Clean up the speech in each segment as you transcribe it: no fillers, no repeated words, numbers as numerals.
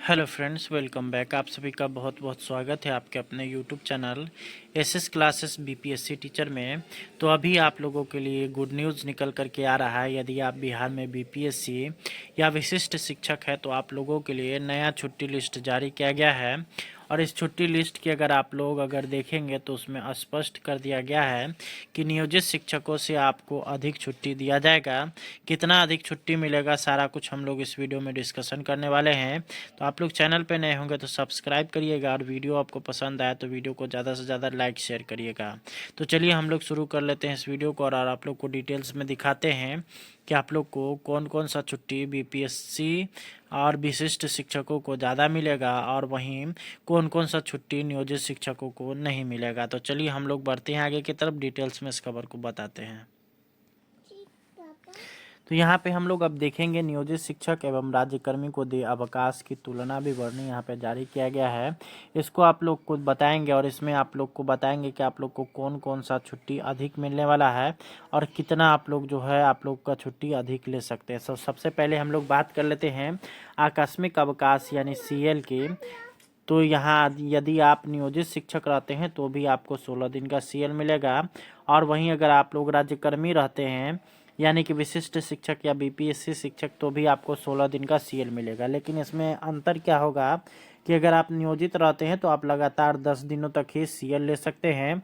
Hello friends, welcome back. आप सभी का बहुत बहुत स्वागत है आपके अपने YouTube channel SS classes BPSC teacher में। तो अभी आप लोगों के लिए गुड न्यूज़ निकल कर के आ रहा है। यदि आप बिहार में बीपीएससी या विशिष्ट शिक्षक है तो आप लोगों के लिए नया छुट्टी लिस्ट जारी किया गया है। और इस छुट्टी लिस्ट की अगर देखेंगे तो उसमें स्पष्ट कर दिया गया है कि नियोजित शिक्षकों से आपको अधिक छुट्टी दिया जाएगा। कितना अधिक छुट्टी मिलेगा, सारा कुछ हम लोग इस वीडियो में डिस्कशन करने वाले हैं। तो आप लोग चैनल पे नए होंगे तो सब्सक्राइब करिएगा, और वीडियो आपको पसंद आया तो वीडियो को ज़्यादा से ज़्यादा लाइक शेयर करिएगा। तो चलिए हम लोग शुरू कर लेते हैं इस वीडियो को, और आप लोग को डिटेल्स में दिखाते हैं कि आप लोग को कौन कौन सा छुट्टी बीपीएससी और विशिष्ट शिक्षकों को ज़्यादा मिलेगा, और वहीं कौन कौन सा छुट्टी नियोजित शिक्षकों को नहीं मिलेगा। तो चलिए हम लोग बढ़ते हैं आगे की तरफ, डिटेल्स में इस खबर को बताते हैं। तो यहाँ पे हम लोग अब देखेंगे नियोजित शिक्षक एवं राज्यकर्मी को दिए अवकाश की तुलना विवरणी यहाँ पे जारी किया गया है। इसको आप लोग को बताएंगे, और इसमें आप लोग को बताएंगे कि आप लोग को कौन कौन सा छुट्टी अधिक मिलने वाला है और कितना आप लोग जो है आप लोग का छुट्टी अधिक ले सकते हैं। सबसे पहले हम लोग बात कर लेते हैं आकस्मिक अवकाश यानी सीएल की। तो यहाँ यदि आप नियोजित शिक्षक रहते हैं तो भी आपको 16 दिन का सीएल मिलेगा, और वहीं अगर आप लोग राज्यकर्मी रहते हैं यानी कि विशिष्ट शिक्षक या बीपीएससी शिक्षक तो भी आपको 16 दिन का सीएल मिलेगा। लेकिन इसमें अंतर क्या होगा कि अगर आप नियोजित रहते हैं तो आप लगातार 10 दिनों तक ही सीएल ले सकते हैं,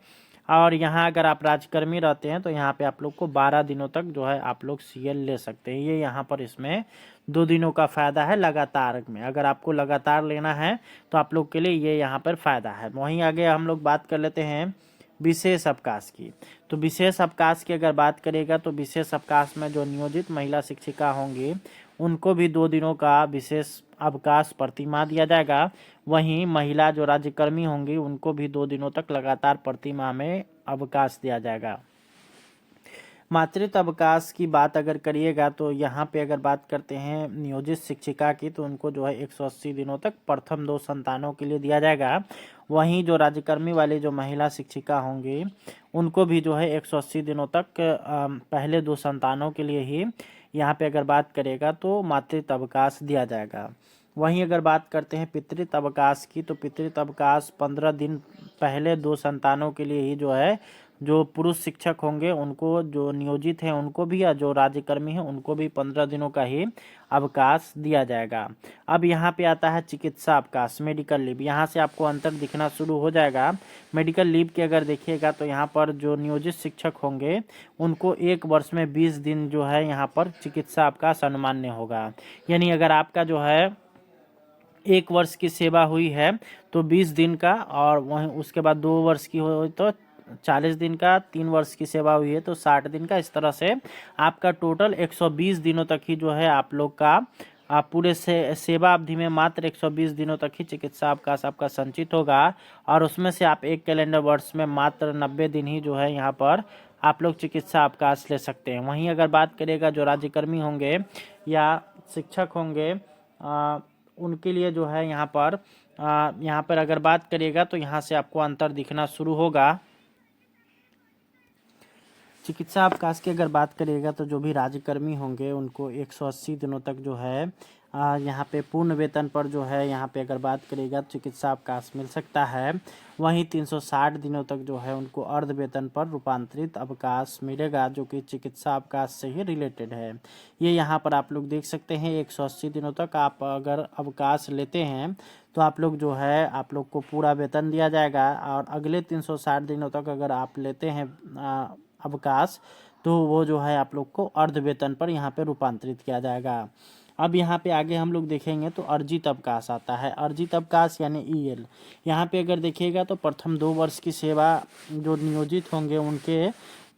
और यहाँ अगर आप राज्यकर्मी रहते हैं तो यहाँ पे आप लोग को 12 दिनों तक जो है आप लोग सीएल ले सकते हैं। ये यहाँ पर इसमें 2 दिनों का फ़ायदा है लगातार में। अगर आपको लगातार लेना है तो आप लोग के लिए ये यहाँ पर फ़ायदा है। वहीं आगे हम लोग बात कर लेते हैं विशेष अवकाश की। तो विशेष अवकाश की अगर बात करेगा तो विशेष अवकाश में जो नियोजित महिला शिक्षिका होंगी उनको भी 2 दिनों का विशेष अवकाश प्रति माह दिया जाएगा। वहीं महिला जो राज्यकर्मी होंगी उनको भी 2 दिनों तक लगातार प्रति माह में अवकाश दिया जाएगा। मातृत्व अवकाश की बात अगर करिएगा तो यहाँ पे अगर बात करते हैं नियोजित शिक्षिका की तो उनको जो है 180 दिनों तक प्रथम 2 संतानों के लिए दिया जाएगा। वहीं जो राज्यकर्मी वाली जो महिला शिक्षिका होंगी उनको भी जो है 180 दिनों तक पहले 2 संतानों के लिए ही यहाँ पे अगर बात करेगा तो मातृत्व अवकाश दिया जाएगा। वहीं अगर बात करते हैं पितृत्व अवकाश की तो पितृत्व अवकाश 15 दिन पहले 2 संतानों के लिए ही जो है जो पुरुष शिक्षक होंगे उनको, जो नियोजित हैं उनको भी, या जो राज्यकर्मी हैं उनको भी 15 दिनों का ही अवकाश दिया जाएगा। अब यहाँ पे आता है चिकित्सा अवकाश, मेडिकल लीव। यहाँ से आपको अंतर दिखना शुरू हो जाएगा। मेडिकल लीव की अगर देखिएगा तो यहाँ पर जो नियोजित शिक्षक होंगे उनको 1 वर्ष में 20 दिन जो है यहाँ पर चिकित्सा अवकाश अनुमान्य होगा। यानी अगर आपका जो है 1 वर्ष की सेवा हुई है तो 20 दिन का, और वहीं उसके बाद 2 वर्ष की हो तो 40 दिन का, 3 वर्ष की सेवा हुई है तो 60 दिन का। इस तरह से आपका टोटल 120 दिनों तक ही जो है आप लोग का पूरे सेवा अवधि में मात्र 120 दिनों तक ही चिकित्सा अवकाश आपका संचित होगा, और उसमें से आप 1 कैलेंडर वर्ष में मात्र 90 दिन ही जो है यहाँ पर आप लोग चिकित्सा अवकाश ले सकते हैं। वहीं अगर बात करिएगा जो राज्यकर्मी होंगे या शिक्षक होंगे उनके लिए जो है यहाँ पर अगर बात करिएगा तो यहाँ से आपको अंतर दिखना शुरू होगा। चिकित्सा अवकाश की अगर बात करिएगा तो जो भी राज्यकर्मी होंगे उनको 180 दिनों तक जो है यहाँ पे पूर्ण वेतन पर जो है यहाँ पे अगर बात करिएगा तो चिकित्सा अवकाश मिल सकता है। वहीं 360 दिनों तक जो है उनको अर्ध वेतन पर रूपांतरित अवकाश मिलेगा, जो कि चिकित्सा अवकाश से ही रिलेटेड है। ये यहाँ पर आप लोग देख सकते हैं 180 दिनों तक आप अगर अवकाश लेते हैं तो आप लोग जो है आप लोग को पूरा वेतन दिया जाएगा, और अगले 360 दिनों तक अगर आप लेते हैं अवकाश तो वो जो है आप लोग को अर्ध वेतन पर यहाँ पे रूपांतरित किया जाएगा। अब यहाँ पे आगे हम लोग देखेंगे तो अर्जित अवकाश आता है। अर्जित अवकाश यानी ईएल। यहाँ पे अगर देखिएगा तो प्रथम 2 वर्ष की सेवा जो नियोजित होंगे उनके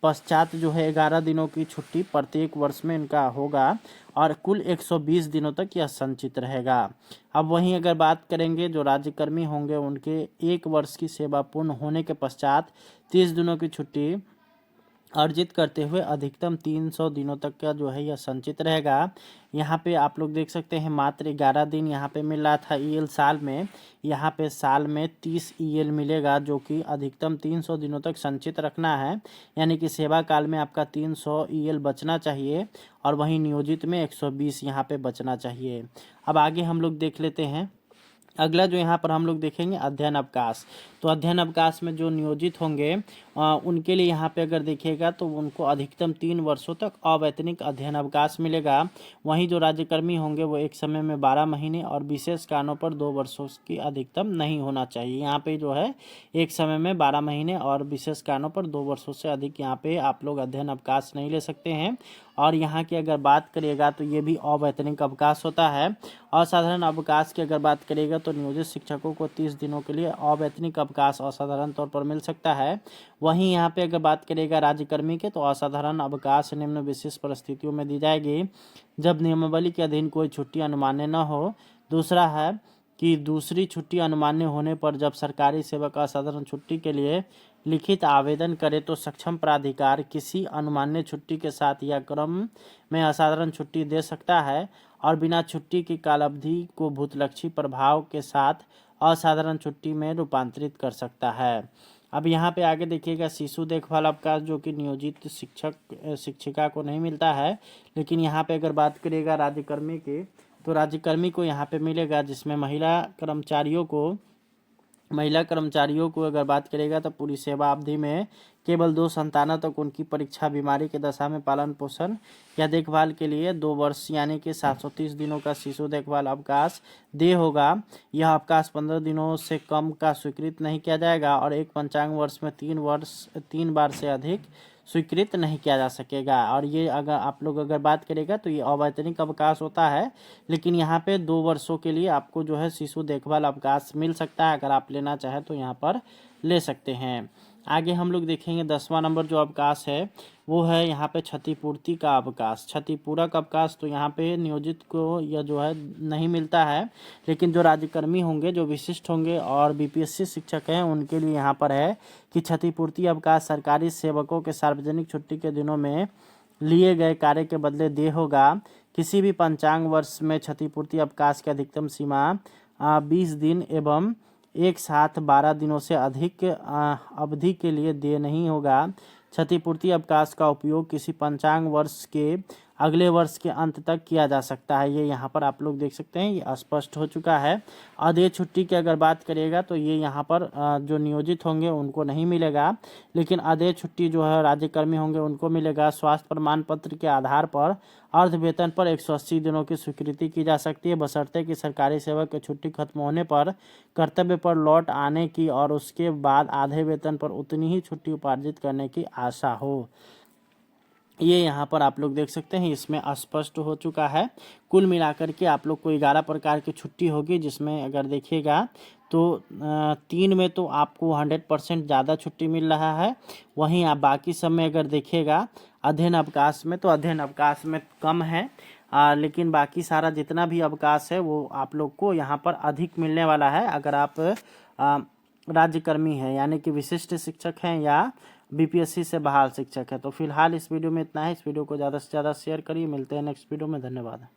पश्चात जो है 11 दिनों की छुट्टी प्रत्येक वर्ष में इनका होगा, और कुल 120 दिनों तक यह संचित रहेगा। अब वहीं अगर बात करेंगे जो राज्यकर्मी होंगे उनके 1 वर्ष की सेवा पूर्ण होने के पश्चात 30 दिनों की छुट्टी अर्जित करते हुए अधिकतम 300 दिनों तक का जो है यह संचित रहेगा। यहाँ पे आप लोग देख सकते हैं मात्र 11 दिन यहाँ पे मिल रहा था ईएल साल में, यहाँ पे साल में 30 ईएल मिलेगा, जो कि अधिकतम 300 दिनों तक संचित रखना है। यानी कि सेवा काल में आपका 300 ईएल बचना चाहिए, और वहीं नियोजित में 120 यहाँ पे बचना चाहिए। अब आगे हम लोग देख लेते हैं अगला जो यहाँ पर हम लोग देखेंगे अध्ययन अवकाश। तो अध्ययन अवकाश में जो नियोजित होंगे उनके लिए यहाँ पे अगर देखिएगा तो उनको अधिकतम 3 वर्षों तक अवैतनिक अध्ययन अवकाश मिलेगा। वहीं जो राज्यकर्मी होंगे वो एक समय में 12 महीने और विशेष कारणों पर 2 वर्षों की अधिकतम नहीं होना चाहिए। यहाँ पे जो है एक समय में 12 महीने और विशेष कारणों पर 2 वर्षों से अधिक यहाँ पे आप लोग अध्ययन अवकाश नहीं ले सकते हैं। और यहाँ की अगर बात करिएगा तो ये भी अवैतनिक अवकाश होता है। असाधारण अवकाश की अगर बात करिएगा तो नियोजित शिक्षकों को 30 दिनों के लिए अवैतनिक अवकाश असाधारण तौर पर मिल सकता है। वहीं यहाँ पे अगर बात करिएगा राज्यकर्मी के तो असाधारण अवकाश निम्न विशेष परिस्थितियों में दी जाएगी, जब नियमावली के अधीन कोई छुट्टी अनुमान्य न हो। दूसरा है कि दूसरी छुट्टी अनुमान्य होने पर जब सरकारी सेवक असाधारण छुट्टी के लिए लिखित आवेदन करे तो सक्षम प्राधिकार किसी अनुमान्य छुट्टी के साथ या क्रम में असाधारण छुट्टी दे सकता है और बिना छुट्टी की कालावधि को भूतलक्षी प्रभाव के साथ असाधारण छुट्टी में रूपांतरित कर सकता है। अब यहाँ पे आगे देखिएगा शिशु देखभाल अवकाश, जो कि नियोजित शिक्षिका को नहीं मिलता है। लेकिन यहाँ पे अगर बात करिएगा राज्यकर्मी की तो राज्यकर्मी को यहाँ पे मिलेगा, जिसमें महिला कर्मचारियों को अगर बात करेगा तो पूरी सेवा अवधि में केवल 2 संतानों तक उनकी परीक्षा, बीमारी के दशा में पालन पोषण या देखभाल के लिए 2 वर्ष यानी कि 730 दिनों का शिशु देखभाल अवकाश देय होगा। यह अवकाश 15 दिनों से कम का स्वीकृत नहीं किया जाएगा और एक पंचांग वर्ष में 3 बार से अधिक स्वीकृत नहीं किया जा सकेगा। और ये अगर आप लोग अगर बात करेगा तो ये अवैतनिक अवकाश होता है। लेकिन यहाँ पे 2 वर्षों के लिए आपको जो है शिशु देखभाल अवकाश मिल सकता है। अगर आप लेना चाहें तो यहाँ पर ले सकते हैं। आगे हम लोग देखेंगे 10वां नंबर जो अवकाश है वो है यहाँ पे क्षतिपूर्ति का अवकाश, क्षतिपूरक अवकाश। तो यहाँ पे नियोजित को यह जो है नहीं मिलता है, लेकिन जो राज्यकर्मी होंगे, जो विशिष्ट होंगे और बीपीएससी शिक्षक हैं उनके लिए यहाँ पर है कि क्षतिपूर्ति अवकाश सरकारी सेवकों के सार्वजनिक छुट्टी के दिनों में लिए गए कार्य के बदले देय होगा। किसी भी पंचांग वर्ष में क्षतिपूर्ति अवकाश की अधिकतम सीमा 20 दिन एवं एक साथ 12 दिनों से अधिक अवधि के लिए देय नहीं होगा। क्षतिपूर्ति अवकाश का उपयोग किसी पंचांग वर्ष के अगले वर्ष के अंत तक किया जा सकता है। ये यहाँ पर आप लोग देख सकते हैं, ये स्पष्ट हो चुका है। अदेय छुट्टी की अगर बात करिएगा तो ये यहाँ पर जो नियोजित होंगे उनको नहीं मिलेगा, लेकिन अदेय छुट्टी जो है राज्यकर्मी होंगे उनको मिलेगा। स्वास्थ्य प्रमाण पत्र के आधार पर अर्ध वेतन पर 180 दिनों की स्वीकृति की जा सकती है, बशर्ते कि सरकारी सेवक की छुट्टी खत्म होने पर कर्तव्य पर लौट आने की और उसके बाद आधे वेतन पर उतनी ही छुट्टी उपार्जित करने की आशा हो। ये यहाँ पर आप लोग देख सकते हैं, इसमें स्पष्ट हो चुका है। कुल मिलाकर के आप लोग को 11 प्रकार की छुट्टी होगी, जिसमें अगर देखिएगा तो 3 में तो आपको 100% ज़्यादा छुट्टी मिल रहा है। वहीं आप बाकी सब में अगर देखिएगा अध्ययन अवकाश में तो अध्ययन अवकाश में कम है, लेकिन बाकी सारा जितना भी अवकाश है वो आप लोग को यहाँ पर अधिक मिलने वाला है अगर आप राज्यकर्मी हैं, यानी कि विशिष्ट शिक्षक हैं या बीपीएससी से बहाल शिक्षक है। तो फिलहाल इस वीडियो में इतना है। इस वीडियो को ज़्यादा से ज़्यादा शेयर करिए। मिलते हैं नेक्स्ट वीडियो में। धन्यवाद।